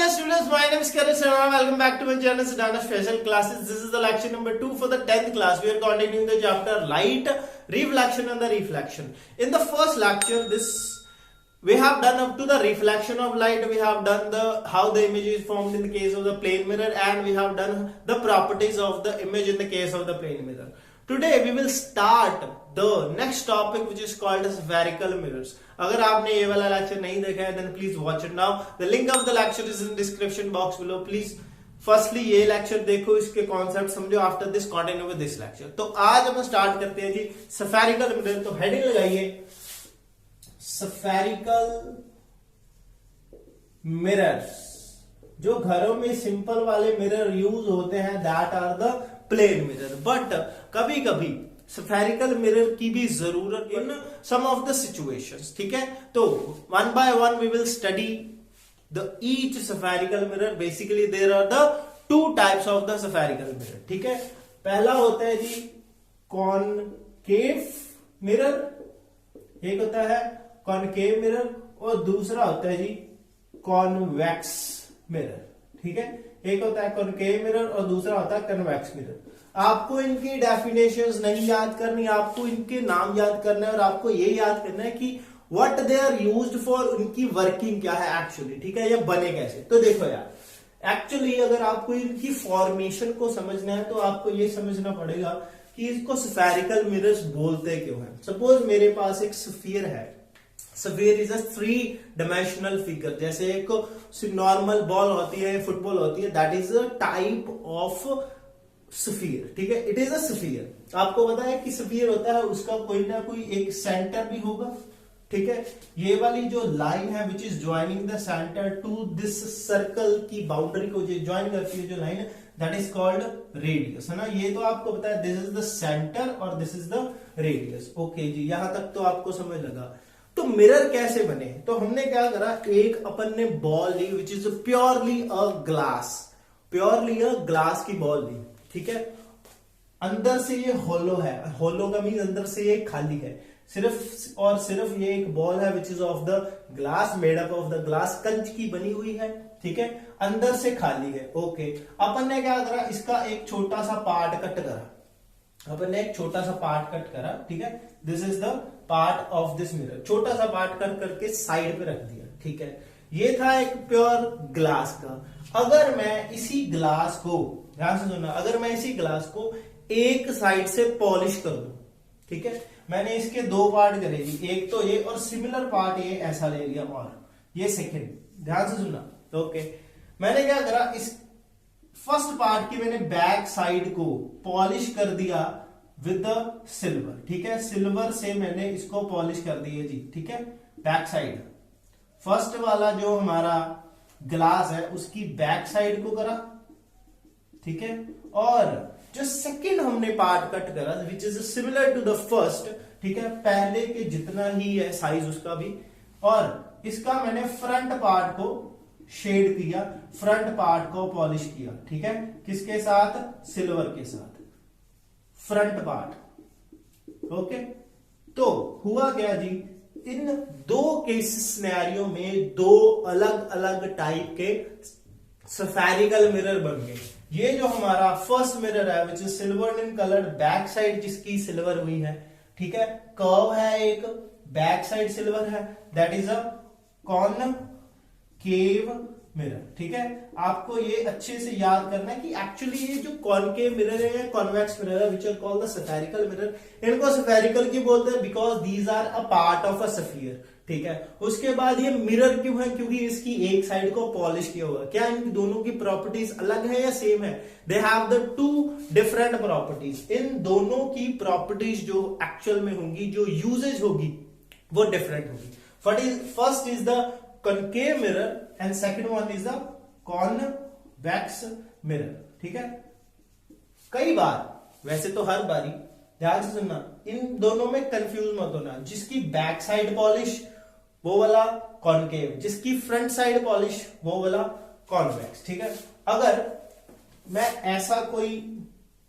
dear students, my name is Karan Sharma. Welcome back to my channel Siddhartha Special Classes. This is the lecture number 2 for the 10th class. We are continuing the chapter Light, Reflection and the Reflection. In the first lecture, we have done up to the reflection of light. We have done how the image is formed in the case of the plane mirror, and we have done the properties of the image in the case of the plane mirror. Today we will start the next topic, which is called as spherical mirrors. अगर आपने ये वाला lecture नहीं देखा है, then please watch it now. The link of the lecture is in description box below. Please firstly ये lecture देखो, इसके कॉन्सेप्ट समझो. After this continue with this lecture. तो आज हम स्टार्ट करते हैं जी स्फेरिकल मिरर. तो हेडिंग लगाइए स्फेरिकल मिरर्स. जो घरों में सिंपल वाले मिरर यूज होते हैं, that are the plane mirror. But कभी कभी स्फेरिकल मिरर की भी जरूरत in some of the situations. ठीक है, तो one by one we will study the each spherical mirror. Basically there are the two types of the spherical mirror. ठीक है, पहला होता है जी कॉनकेव मिरर, एक होता है कॉनकेव मिरर, और दूसरा होता है जी कॉन्वेक्स मिरर. ठीक है, एक होता है कॉनकेव मिरर और दूसरा होता है कन्वेक्स मिरर. आपको इनकी डेफिनेशंस नहीं याद करनी, आपको इनके नाम याद करना है, और आपको ये याद करना है कि what they are used for, उनकी वर्किंग क्या है एक्चुअली. ठीक है, ये बने कैसे. तो देखो यार, एक्चुअली अगर आपको इनकी फॉर्मेशन को समझना है तो आपको ये समझना पड़ेगा कि इसको स्फेरिकल मिरर्स बोलते क्यों हैं. सपोज मेरे पास एक स्फीयर है. Sphere is a 3 dimensional figure. जैसे एक नॉर्मल बॉल होती है, फुटबॉल होती है, that is a type of sphere. ठीक है, इट इज अ स्फीयर. आपको पता है कि स्फीयर होता है, उसका कोई ना कोई एक सेंटर भी होगा. ठीक है, ये वाली जो लाइन है which is joining the centre to this circle की बाउंड्री को जो ज्वाइन करती है, जो लाइन है, दैट इज कॉल्ड रेडियस. है ना, ये तो आपको पता है. दिस इज द सेंटर और this is the radius. Okay ji, यहां तक तो आपको समझ लगा. तो मिरर कैसे बने? तो हमने क्या करा, एक अपन ने बॉल ली which is purely a glass की बॉल ली. ठीक है, अंदर से ये होलो है. होलो का मीन अंदर से ये खाली है. सिर्फ और सिर्फ ये एक बॉल है which is of the glass, made up of the glass, कंच की बनी हुई है. ठीक है, अंदर से खाली है. ओके, अपन ने क्या करा, इसका एक छोटा सा पार्ट कट करा. अपन ने एक छोटा सा पार्ट कट करा. ठीक है, this is the part of this mirror. छोटा सा पार्ट कट करके साइड पे रख दिया. ठीक है, ये था एक प्योर ग्लास का. अगर मैं इसी ग्लास को, ध्यान से सुनना, अगर मैं इसी ग्लास को एक साइड से पॉलिश कर दूं. ठीक है, मैंने इसके 2 पार्ट करे जी, एक तो ये और सिमिलर पार्ट ये ऐसा ले लिया, और ये सेकेंड. ध्यान से सुनना. ओके, मैंने क्या करा, इस फर्स्ट पार्ट की मैंने बैक साइड को पॉलिश कर दिया विद द सिल्वर. ठीक है, सिल्वर से मैंने इसको पॉलिश कर दिया जी. ठीक है, बैक साइड, फर्स्ट वाला जो हमारा ग्लास है उसकी बैक साइड को करा. ठीक है, और जो सेकंड हमने पार्ट कट करा which is similar to the first. ठीक है, पहले के जितना ही है साइज उसका भी, और इसका मैंने फ्रंट पार्ट को शेड किया, फ्रंट पार्ट को पॉलिश किया. ठीक है, किसके साथ? सिल्वर के साथ, फ्रंट पार्ट. ओके, तो हुआ क्या जी, इन 2 केस सिनेरियो में 2 अलग अलग टाइप के स्फेरिकल मिरर बन गए. ये जो हमारा फर्स्ट मिरर है which is silver in colour, back side जिसकी सिल्वर हुई है. ठीक है, कर्व है, एक बैक साइड सिल्वर है, that is a concave mirror. ठीक है, आपको ये अच्छे से याद करना है कि एक्चुअली ये जो कॉनकेव मिरर है, कॉन्वेक्स मिरर है, which are called the spherical mirror. इनको स्फेरिकल क्यों बोलते हैं? Because these are a part of a sphere. ठीक है, उसके बाद ये मिरर क्यों है? क्योंकि इसकी एक साइड को पॉलिश किया हुआ. क्या इन दोनों की प्रॉपर्टीज अलग है या सेम है? They have the 2 different properties. इन दोनों की प्रॉपर्टीज जो एक्चुअल में होंगी, जो यूजेज होगी, वो डिफरेंट होगी. First is the concave mirror and second one is the convex mirror. ठीक है, कई बार, वैसे तो हर बारी, ध्यान से सुनना, इन दोनों में कंफ्यूज मत होना. जिसकी बैक साइड पॉलिश वो वाला कॉनकेव, जिसकी फ्रंट साइड पॉलिश वो वाला कॉन्वेक्स. ठीक है, अगर मैं ऐसा कोई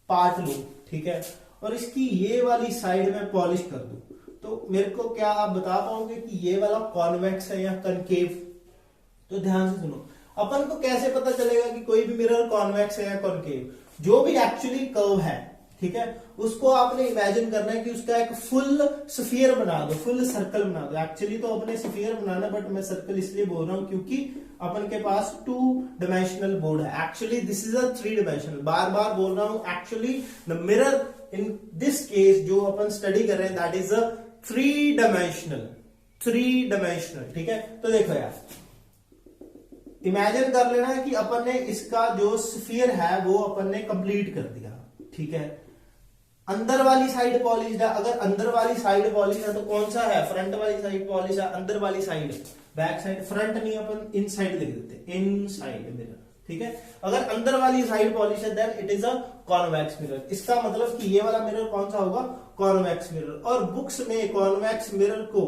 पार्ट लूं, ठीक है, और इसकी ये वाली साइड में पॉलिश कर दूं, तो मेरे को क्या आप बता पाओगे कि ये वाला कॉन्वेक्स है या कनकेव? तो ध्यान से सुनो, अपन को कैसे पता चलेगा कि कोई भी मिरर कॉन्वेक्स है या कॉनकेव? जो भी एक्चुअली कर्व है, ठीक है, उसको आपने इमेजिन करना है कि उसका एक फुल स्फीयर बना दो, फुल सर्कल बना दो। एक्चुअली तो अपने स्फीयर बनाना, बट मैं सर्कल इसलिए बोल रहा हूं क्योंकि अपन के पास 2 डायमेंशनल बोर्ड है। Actually this is a 3 dimensional, बार बार बोल रहा हूं। Actually the mirror in this case जो अपन स्टडी कर रहे हैं दैट इज अ 3 डायमेंशनल, ठीक है। तो देखो यार, इमेजिन कर लेना है कि अपन ने इसका जो स्फीयर है वो अपन ने कंप्लीट कर दिया, ठीक है। अंदर वाली साइड पॉलिश है, अगर अंदर वाली साइड पॉलिश है तो कौन सा है? फ्रंट वाली साइड पॉलिश है, अंदर वाली साइड, बैक साइड, फ्रंट नहीं, अपन इन साइड लिख देते, इन साइड मिरर, ठीक है। अगर अंदर वाली साइड पॉलिश है then it is a convex mirror. इसका मतलब कि ये वाला मिरर कौन सा होगा? Convex mirror. और बुक्स में कॉन्वेक्स मिरर को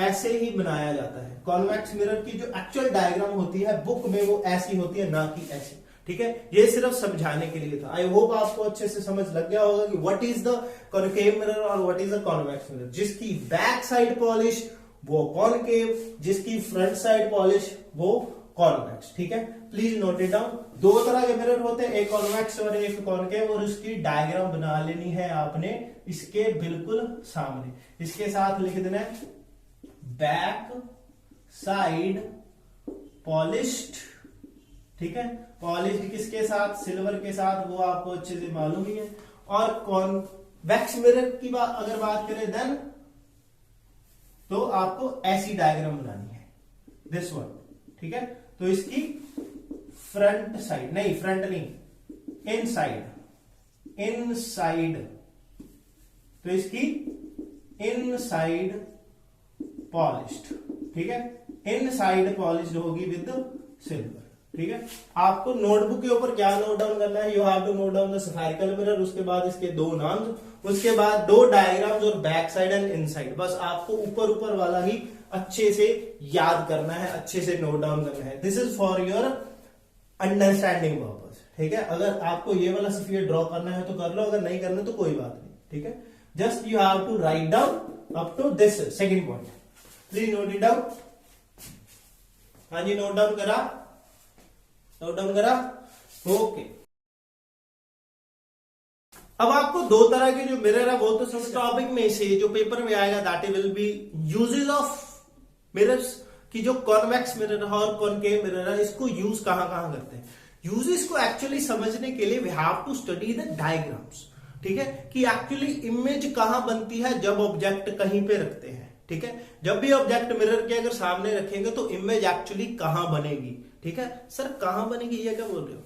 ऐसे ही बनाया जाता है। कॉन्वेक्स मिरर की जो एक्चुअल डायग्राम होती है बुक में वो ऐसी होती है, ना कि ऐसी, ठीक है। ये सिर्फ समझाने के लिए था। आई होप आपको अच्छे से समझ लग गया होगा कि what is the concave mirror और what is the convex mirror. जिसकी बैक साइड पॉलिश वो कॉनकेव, जिसकी फ्रंट साइड पॉलिश वो कॉन्वेक्स, ठीक है। Please note it down. 2 तरह के मिरर होते हैं, एक कॉन्वेक्स और एक कॉनकेव, और उसकी डायग्राम बना लेनी है आपने इसके बिल्कुल सामने। इसके साथ लिख देना है बैक साइड पॉलिश्ड, ठीक है। पॉलिश किसके साथ? सिल्वर के साथ, वो आपको अच्छे से मालूम ही है। और कॉन्वेक्स मिरर की अगर बात करें देन तो आपको ऐसी डायग्राम बनानी है, दिस वन, ठीक है। तो इसकी फ्रंट साइड नहीं, फ्रंट नहीं, इन साइड, तो इसकी इन साइड पॉलिश्ड, ठीक है। इन साइड पॉलिश्ड होगी विद सिल्वर, ठीक है। आपको नोटबुक के ऊपर क्या नोट डाउन करना है? You have to note down the spherical mirror, उसके बाद इसके 2 नाम्स, उसके बाद 2 डायग्राम्स और बैक साइड एंड इनसाइड। बस आपको ऊपर वाला ही अच्छे से याद करना है, अच्छे से नोट डाउन करना है। This is for your understanding purpose, ठीक है। अगर आपको ये वाला स्फीयर ड्रॉ करना है तो कर लो, अगर नहीं करना तो कोई बात नहीं, ठीक है। Just you have to write down up to this second point. Please note it down. हाँ जी, नोट डाउन करा? नोट डाउन करा? ओके। अब आपको 2 तरह के जो मिरर है वो तो समझ, टॉपिक में से जो पेपर में आएगा that will be uses of mirrors, की जो कॉन्वेक्स मिरर है और कॉनकेव मिरर है, इसको यूज कहां करते हैं। यूजेस को एक्चुअली समझने के लिए we have to study the diagrams, ठीक है, कि एक्चुअली इमेज कहां बनती है जब ऑब्जेक्ट कहीं पे रखते हैं, ठीक है। जब भी ऑब्जेक्ट मिरर के अगर सामने रखेंगे तो इमेज एक्चुअली कहां बनेगी, ठीक है। सर कहां बनेगी, ये क्या बोल रहे हो?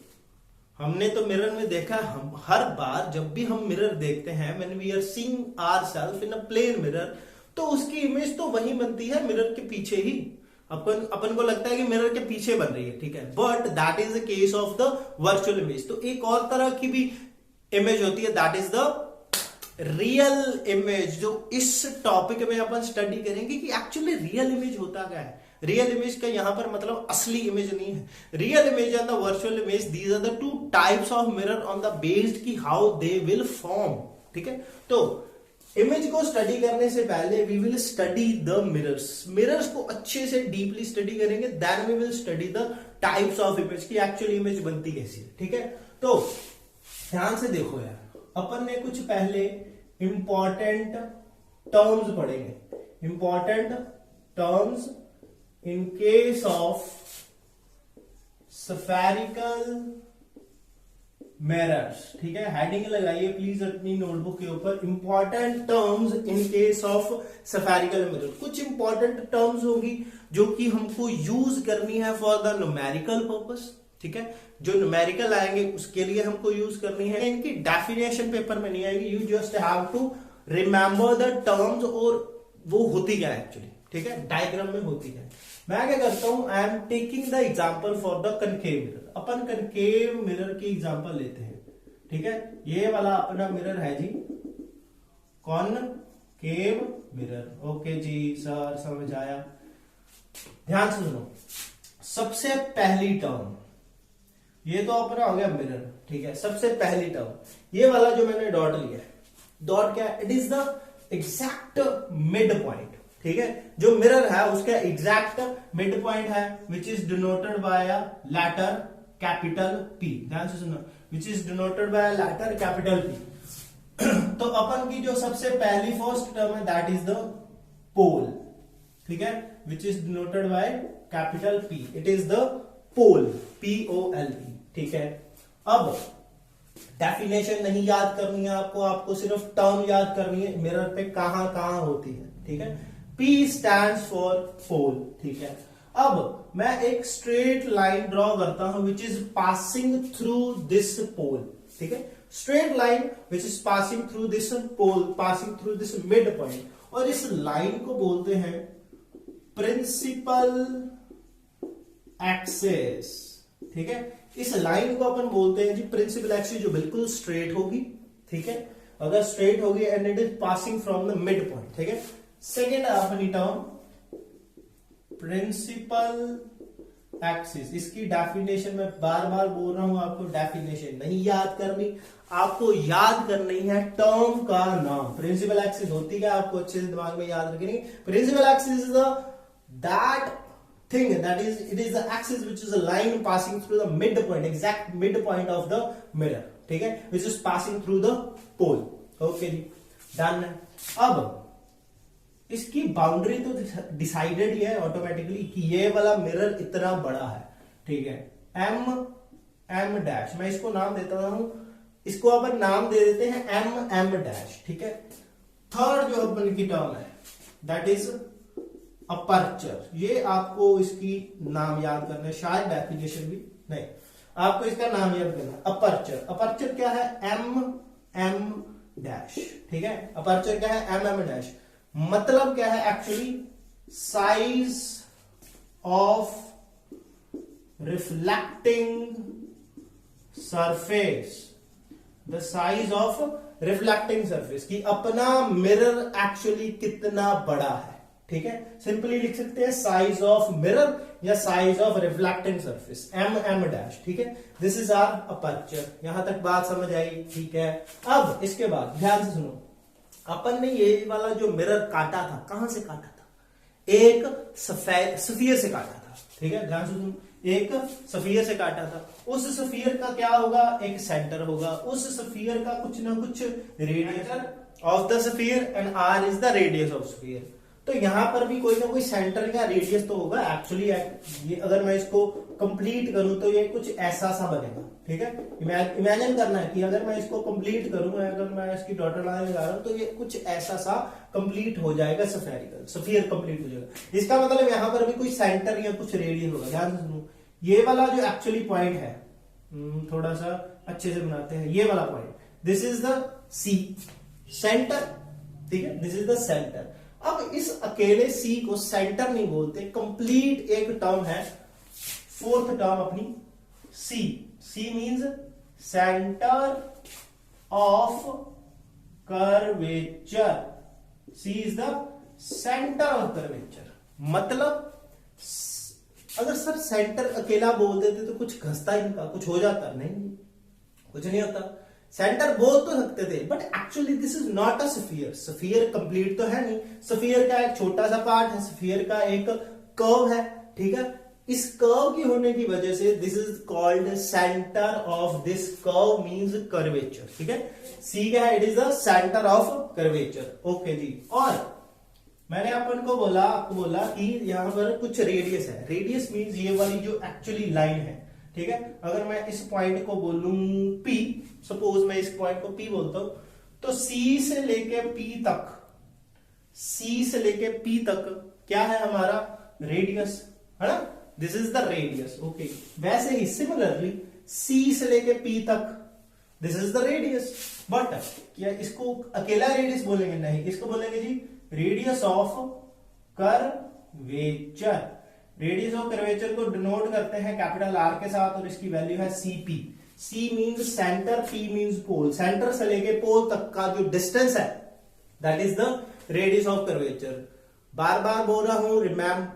हमने तो मिरर में देखा, हम हर बार जब भी हम मिरर देखते हैं, when we are seeing ourselves in a plane mirror, तो उसकी इमेज तो वही बनती है मिरर के पीछे ही। अपन को लगता है कि मिरर के पीछे बन रही है, ठीक है, but that is the case of the virtual image. तो एक और तरह की भी इमेज होती है, that is the real image, जो इस टॉपिक में अपन स्टडी करेंगे कि एक्चुअली रियल इमेज होता क्या है। रियल इमेज का यहां पर मतलब असली इमेज नहीं है। Real image and the virtual image, these are the 2 types of mirror on the based की हाउ दे विल फॉर्म, ठीक है। तो इमेज को स्टडी करने से पहले we will study the mirrors को अच्छे से डीपली स्टडी करेंगे, then we will study the types of image की एक्चुअल इमेज बनती कैसी है, ठीक है। तो ध्यान से देखो यार, अपन ने कुछ पहले इंपॉर्टेंट टर्म्स पढ़ेंगे, important terms in case of spherical mirrors, ठीक है। हेडिंग लगाइए प्लीज अपनी नोटबुक के ऊपर, important terms in case of spherical mirror. कुछ इंपॉर्टेंट टर्म्स होगी जो कि हमको यूज करनी है फॉर द न्यूमेरिकल पर्पस, ठीक है। जो न्यूमेरिकल आएंगे उसके लिए हमको यूज करनी है। इनकी डेफिनेशन पेपर में नहीं आएगी, you just have to remember the terms और वो होती क्या है एक्चुअली, ठीक है, डायग्राम में होती है। मैं क्या करता हूं, I am taking the example for the concave mirror. Upon concave mirror की एग्जांपल लेते हैं, ठीक है। ये वाला अपना मिरर है जी कॉनकेव मिरर। ओके जी सर, समझ आया। ध्यान से सुनो, सबसे पहली टर्म, ये तो अपना हो गया मिरर, ठीक है। सबसे पहली टर्म ये वाला जो मैंने डॉट लिया है, डॉट क्या है? It is the exact mid point, ठीक है। जो मिरर है उसका एग्जैक्ट मिड पॉइंट है which is denoted by a letter capital P. ध्यान से सुनो, which is denoted by a letter capital P. तो अपन की जो सबसे पहली फर्स्ट टर्म है दैट इज द पोल, ठीक है, which is denoted by capital P, it is the pole, POLE, ठीक है। अब डेफिनेशन नहीं याद करनी है आपको, आपको सिर्फ टर्म याद करनी है मिरर पे कहां कहां होती है, ठीक है। P स्टैंड्स फॉर पोल, ठीक है। अब मैं एक स्ट्रेट लाइन ड्रॉ करता हूं which is passing through this pole, ठीक है। Straight line which is passing through this pole, passing through this mid point, और इस लाइन को बोलते हैं प्रिंसिपल एक्सिस, ठीक है। इस लाइन को अपन बोलते हैं जी प्रिंसिपल एक्सिस, जो बिल्कुल स्ट्रेट होगी, ठीक है। अगर स्ट्रेट होगी and it is passing from the mid point, ठीक है। सेकेंड अपनी टर्म प्रिंसिपल एक्सिस, इसकी डेफिनेशन मैं बार बार बोल रहा हूं, आपको डेफिनेशन नहीं याद करनी, आपको याद करनी है टर्म का नाम। प्रिंसिपल एक्सिस होती क्या, आपको अच्छे से दिमाग में याद रखनी। Principal axis is that thing, that is, it is the axis which is a line passing through the midpoint, exact midpoint of the mirror, ठीक है, which is passing through the pole, okay जी, done है। अब इसकी boundary तो decided ही है automatically कि ये वाला मिरर इतना बड़ा है, ठीक है, M डैश, मैं इसको नाम देता हूं, इसको अपन नाम दे देते हैं M डैश, ठीक है। थर्ड जो अपन की टर्म है दैट इज अपर्चर, ये आपको इसकी नाम याद करना है, शायद डेफिनेशन भी नहीं, आपको इसका नाम याद करना है अपर्चर। अपर्चर क्या है, M डैश, ठीक है। अपर्चर क्या है, M डैश, मतलब क्या है actually, size of reflecting surface, the size of reflecting surface, कि अपना मिरर एक्चुअली कितना बड़ा है, ठीक है। सिंपली लिख सकते हैं साइज ऑफ मिरर या size of reflecting surface, M dash, ठीक है। दिस इज आवर अपर्चर, यहां तक बात समझ आई, ठीक है। अब इसके बाद ध्यान से सुनो, अपन ने ये वाला जो मिरर काटा था, कहां से काटा था, एक सफेद सफियर से काटा था, ठीक है। ध्यान से सुनो, एक सफियर से काटा था, उस सफियर का क्या होगा, एक सेंटर होगा, उस सफियर का कुछ ना कुछ radius of the sphere and R is the radius of sphere. तो यहां पर भी कोई ना कोई सेंटर का रेडियस तो होगा एक्चुअली। ये अगर मैं इसको कंप्लीट करूं तो ये कुछ ऐसा सा बनेगा, ठीक है। इमेजिन करना है कि अगर मैं इसको कंप्लीट करूं, अगर मैं इसकी डॉटर लाइन लगा रहा हूं तो ये कुछ ऐसा सा कंप्लीट हो जाएगा, स्फेरिकल सफियर कंप्लीट हो जाएगा। इसका मतलब यहां पर भी कोई सेंटर या कुछ रेडियस होगा। ध्यान से सुनो, ये वाला जो एक्चुअली पॉइंट है, थोड़ा सा अच्छे से बनाते हैं, ये वाला point, this is the C centre, ठीक है, दिस इज द सेंटर। अब इस अकेले C को सेंटर नहीं बोलते, कंप्लीट एक टर्म है, फोर्थ टर्म अपनी C means centre of curvature, C is the centre of curvature. मतलब अगर सर सेंटर अकेला बोल देते तो कुछ घसता ही नहीं, कुछ हो जाता, नहीं कुछ नहीं होता। सेंटर बोल तो सकते थे but actually this is not a sphere, sphere complete तो है नहीं, सफियर का एक छोटा सा पार्ट है, सफियर का एक कर्व है, ठीक है। इस कर्व की होने की वजह से this is called centre of this curve means curvature, ठीक है। सी क्या है, it is the centre of curvature, okay जी। और मैंने अपन को बोला, आपको बोला कि यहां पर कुछ रेडियस है, रेडियस मींस ये वाली जो एक्चुअली लाइन है, ठीक है। अगर मैं इस पॉइंट को बोलूं P, सपोज मैं इस पॉइंट को P बोलता हूं, तो C से लेके P तक, C से लेके P तक क्या है हमारा रेडियस, है ना, this is the radius, okay. वैसे ही सिमिलरली C से लेके P तक this is the radius, but क्या इसको अकेला रेडियस बोलेंगे, नहीं, इसको बोलेंगे जी radius of curvature. Radius of curvature को डिनोट करते हैं कैपिटल R के साथ और इसकी वैल्यू है CP। C means centre, P means pole, centre से लेके पोल तक का जो डिस्टेंस है that is the radius of curvature. बार बार बोल रहा हूं,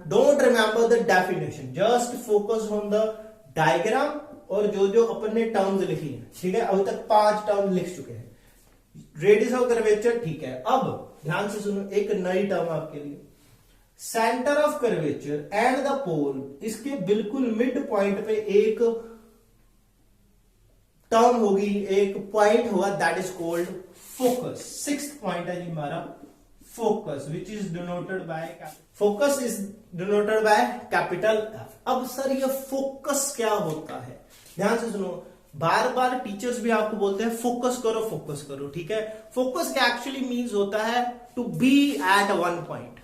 don't remember the definition, just focus on the diagram और जो जो अपन ने टर्म्स लिखी है, ठीक है। अभी तक 5 टर्म लिख चुके हैं, रेडियस ऑफ कर्वेचर, ठीक है। अब ध्यान से सुनो, एक नई टर्म आपके लिए, centre of curvature and the pole, इसके बिल्कुल मिड पॉइंट पे एक टर्म होगी, एक पॉइंट होगा, that is called focus. Sixth point है जी हमारा focus, which is denoted bye, focus is denoted by capital F. अब सर ये फोकस क्या होता है, ध्यान से सुनो, बार बार टीचर्स भी आपको बोलते हैं फोकस करो, ठीक है। फोकस क्या एक्चुअली मीन्स होता है to be at one point,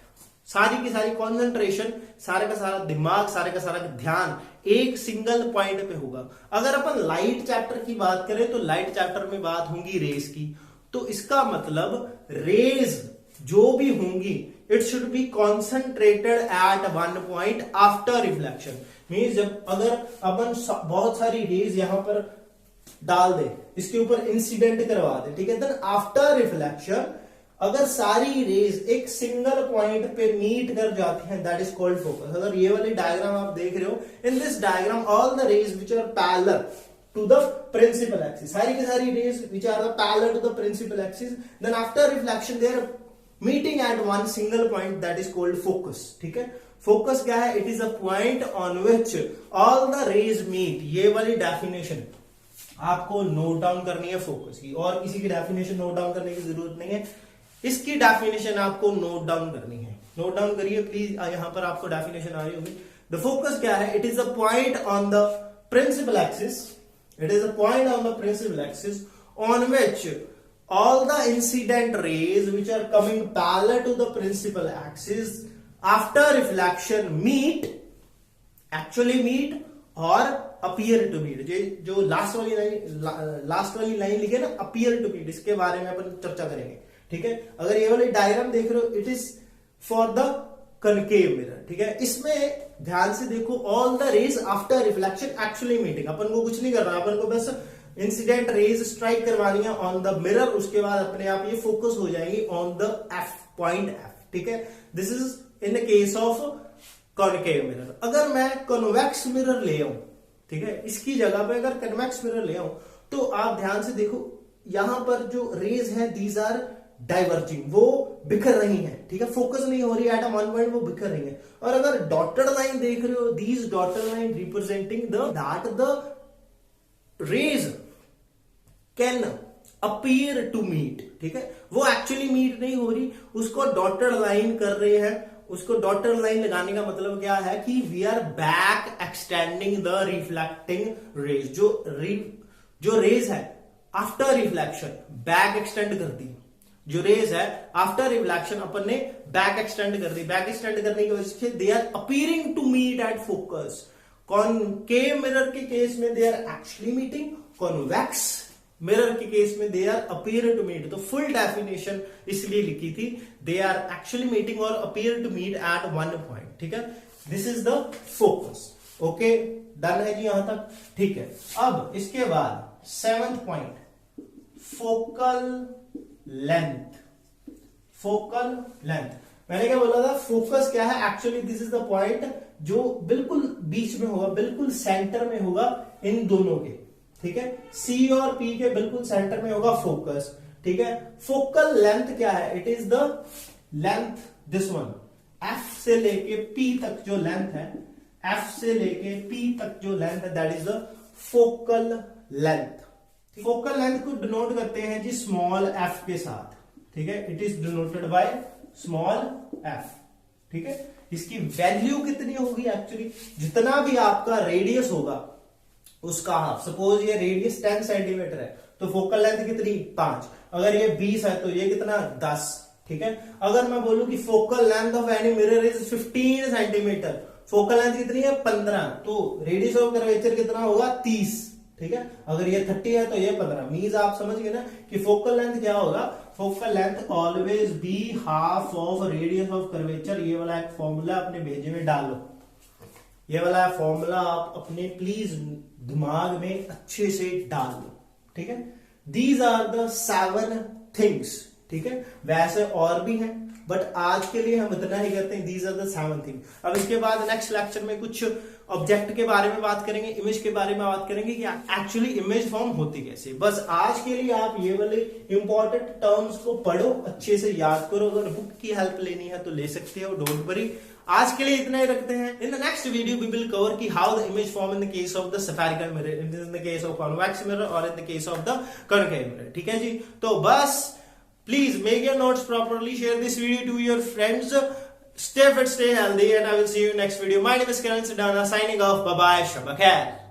सारी की सारी कॉन्सेंट्रेशन, सारे का सारा दिमाग, सारे का सारा ध्यान एक सिंगल पॉइंट पे होगा। अगर अपन लाइट चैप्टर की बात करें तो लाइट चैप्टर में बात होंगी रेस की, तो इसका मतलब रेज जो भी होंगी it should be concentrated at one point after reflection. Means जब अगर अपन बहुत सारी रेज यहां पर डाल दे, इसके ऊपर इंसिडेंट करवा दे, ठीक है, देन आफ्टर रिफ्लेक्शन अगर सारी रेज एक सिंगल पॉइंट पे मीट कर जाती हैं, दैट इज कॉल्ड फोकस। अगर ये वाली डायग्राम आप देख रहे हो, in this diagram all the rays which are parallel to the principal axis, सारी की सारी rays which are parallel to the principal axis, then after reflection they are meeting at one single point, that is called focus, ठीक है। Focus क्या है, it is a point on which all the rays meet. ये वाली definition आपको note down करनी है focus की, और किसी की डेफिनेशन नोट डाउन करने की जरूरत नहीं है, इसकी डेफिनेशन आपको नोट डाउन करनी है। नोट डाउन करिए प्लीज, यहां पर आपको डेफिनेशन आ रही होगी। द फोकस क्या है, it is a point on the principal axis, it is a point on the principal axis on which all the incident rays which are coming parallel to the principal axis after reflection meet, actually meet or appear to meet। जो last वाली line लिखे ना, appear to meet, इसके बारे में अपन चर्चा करेंगे, ठीक है। अगर ये वाली डायग्राम देख रहे हो, it is for the concave mirror, ठीक है। इसमें ध्यान से देखो, all the rays after reflection actually meeting, अपन को कुछ नहीं करना, अपन को बस इंसिडेंट रेज स्ट्राइक करवानी है ऑन द मिरर, उसके बाद अपने आप ये फोकस हो जाएंगी on the F point F, ठीक है। This is in the case of concave mirror. अगर मैं कॉन्वेक्स मिरर ले आऊं, ठीक है, इसकी जगह पे अगर कन्वेक्स मिरर ले आऊं, तो आप ध्यान से देखो, यहां पर जो रेज है दीज आर डाइवर्जिंग, वो बिखर रही है, ठीक है, फोकस नहीं हो रही एट अ वन पॉइंट, वो बिखर रही है। और अगर डॉटेड लाइन देख रहे हो, these dotted line representing that the rays can appear to meet, ठीक है, वो एक्चुअली मीट नहीं हो रही, उसको डॉटेड लाइन कर रहे हैं। उसको डॉटेड लाइन लगाने का मतलब क्या है कि we are back extending the reflecting rays, जो रेज है आफ्टर रिफ्लेक्शन बैक एक्सटेंड कर दी, जो रेज है आफ्टर रिफ्लेक्शन अपन ने बैक एक्सटेंड कर दी। बैक एक्सटेंड करने की वजह से they are appearing to meet at focus. Concave mirror के केस में they are actually meeting, convex mirror के केस में they are appear to meet. तो फुल डेफिनेशन इसलिए लिखी थी, दे आर एक्चुअली मीटिंग और appear to meet at one point, ठीक है। This is the focus, okay, done है जी यहां तक, ठीक है। अब इसके बाद seventh point, focal length. Focal length, मैंने क्या बोला था, फोकस क्या है, actually this is the point जो बिल्कुल बीच में होगा, बिल्कुल सेंटर में होगा इन दोनों के, ठीक है, सी और पी के बिल्कुल सेंटर में होगा फोकस, ठीक है। फोकल लेंथ क्या है, it is the length, this one, F से लेके पी तक जो लेंथ है, एफ से लेके पी तक जो लेंथ है, that is the focal length. Focal length को डिनोट करते हैं जी स्मॉल एफ के साथ, ठीक है, it is denoted by small F, ठीक है। इसकी वैल्यू कितनी होगी, एक्चुअली जितना भी आपका रेडियस होगा उसका हाफ। सपोज ये रेडियस 10 सेंटीमीटर है, तो फोकल लेंथ कितनी, 5। अगर ये 20 है तो ये कितना, 10, ठीक है। अगर मैं बोलूं कि focal length of any mirror is 15 centimetre, focal length कितनी है, 15, तो रेडियस ऑफ कर्वेचर कितना होगा, 30, ठीक है। अगर ये 30 है तो ये 15, मीन्स आप समझ गए ना कि फोकल लेंथ क्या होगा, focal length always be half of radius of curvature. ये वाला एक फॉर्मूला अपने भेजे में डालो, ये वाला फॉर्मूला आप अपने प्लीज दिमाग में अच्छे से डाल लो, ठीक है। दीज आर द 7 थिंग्स, ठीक है, वैसे और भी हैं बट आज के लिए हम इतना ही करते हैं, दीज आर द 7 थिंग्स। अब इसके बाद नेक्स्ट लेक्चर में कुछ ऑब्जेक्ट के बारे में बात करेंगे, इमेज के बारे में बात करेंगे कि एक्चुअली इमेज फॉर्म होती कैसे। बस आज के लिए आप ये वाले इंपॉर्टेंट टर्म्स को पढ़ो, अच्छे से याद करो। अगर बुक की हेल्प लेनी है तो ले सकते हो, डोंट वरी। आज के लिए इतना ही रखते हैं। In the next video we will cover कि how the image form in the case of the spherical mirror, in the case of convex mirror और in the case of the concave mirror. ठीक है जी, तो बस please make your notes properly, share this video to your friends, stay fit, stay healthy, and I will see you next video. My name is Karan Sidana, signing off. Bye bye. Shabba khair.